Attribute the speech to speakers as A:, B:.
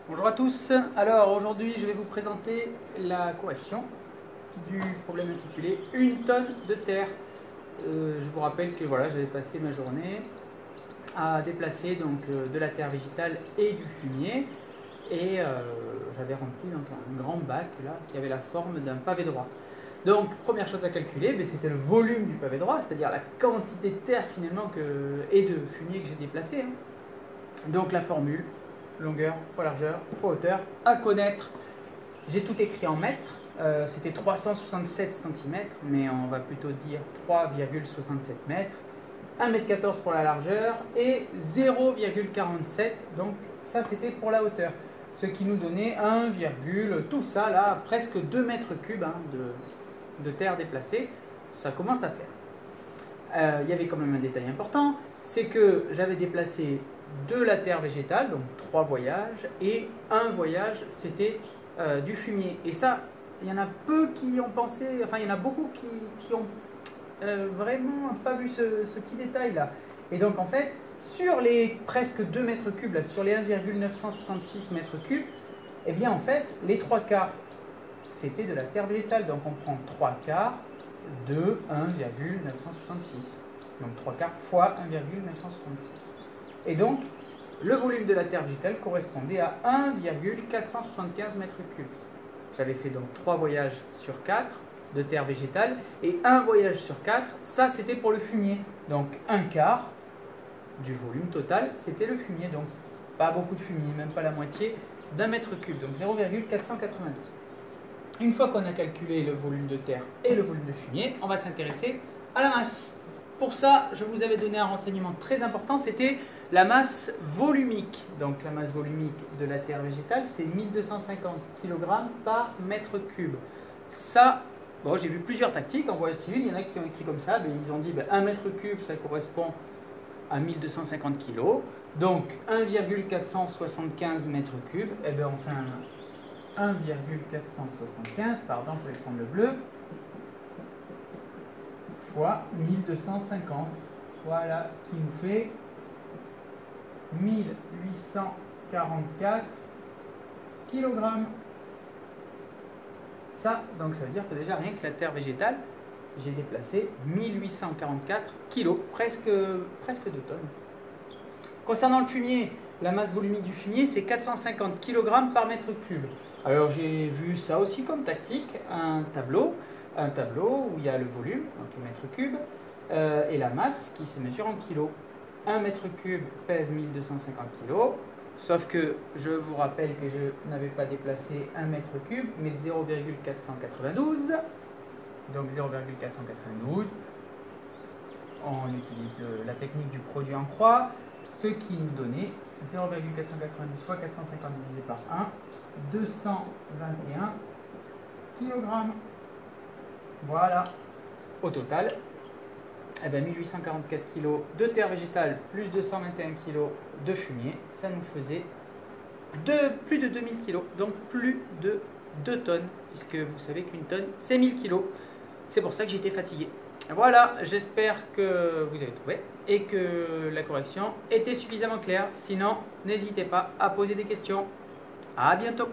A: Bonjour à tous, alors aujourd'hui je vais vous présenter la correction du problème intitulé Une tonne de terre. Je vous rappelle que voilà, j'avais passé ma journée à déplacer de la terre végétale et du fumier et j'avais rempli donc, un grand bac là, qui avait la forme d'un pavé droit. Donc première chose à calculer, c'était le volume du pavé droit, c'est-à-dire la quantité de terre finalement et de fumier que j'ai déplacé. Donc la formule, longueur fois largeur fois hauteur, à connaître. J'ai tout écrit en mètres, c'était 367 cm, mais on va plutôt dire 3,67 mètres. 1,14 m pour la largeur et 0,47, donc ça c'était pour la hauteur. Ce qui nous donnait 1, tout ça là, presque 2 mètres cubes de terre déplacée. Ça commence à faire. Il y avait quand même un détail important, c'est que j'avais déplacé de la terre végétale, donc 3 voyages, et un voyage c'était du fumier. Et ça, il y en a peu qui ont pensé, enfin il y en a beaucoup qui ont vraiment pas vu ce petit détail là. Et donc en fait, sur les presque 2 mètres cubes, là, sur les 1,966 mètres cubes, et bien en fait, les 3 quarts, c'était de la terre végétale. Donc on prend 3 quarts de 1,966. Donc 3 quarts fois 1,966. Et donc, le volume de la terre végétale correspondait à 1,475 mètres cubes. J'avais fait donc 3 voyages sur 4 de terre végétale et un voyage sur 4, ça c'était pour le fumier. Donc un quart du volume total, c'était le fumier. Donc pas beaucoup de fumier, même pas la moitié d'un mètre cube, donc 0,492. Une fois qu'on a calculé le volume de terre et le volume de fumier, on va s'intéresser à la masse. Pour ça, je vous avais donné un renseignement très important, c'était la masse volumique. Donc la masse volumique de la terre végétale, c'est 1250 kg par mètre cube. Ça, bon, j'ai vu plusieurs tactiques en voie civile, il y en a qui ont écrit comme ça, ils ont dit 1 mètre cube, ça correspond à 1250 kg. Donc 1,475 mètres cubes, et bien on fait un 1,475, pardon, je vais prendre le bleu, fois 1250, voilà, qui nous fait 1844 kg. Ça, donc ça veut dire que déjà rien que la terre végétale, j'ai déplacé 1844 kg, presque 2 tonnes. Concernant le fumier, la masse volumique du fumier, c'est 450 kg par mètre cube. Alors j'ai vu ça aussi comme tactique, un tableau où il y a le volume, donc le mètre cube, et la masse qui se mesure en kilos. 1 mètre cube pèse 1250 kg, sauf que je vous rappelle que je n'avais pas déplacé 1 mètre cube, mais 0,492. Donc 0,492, on utilise la technique du produit en croix, ce qui nous donnait 0,492 fois 450 divisé par 1, 221 kg. Voilà. Au total, 1844 kg de terre végétale plus 221 kg de fumier, ça nous faisait plus de 2000 kg, donc plus de 2 tonnes, puisque vous savez qu'une tonne c'est 1000 kg. C'est pour ça que j'étais fatigué. Voilà, j'espère que vous avez trouvé et que la correction était suffisamment claire. Sinon, n'hésitez pas à poser des questions. À bientôt.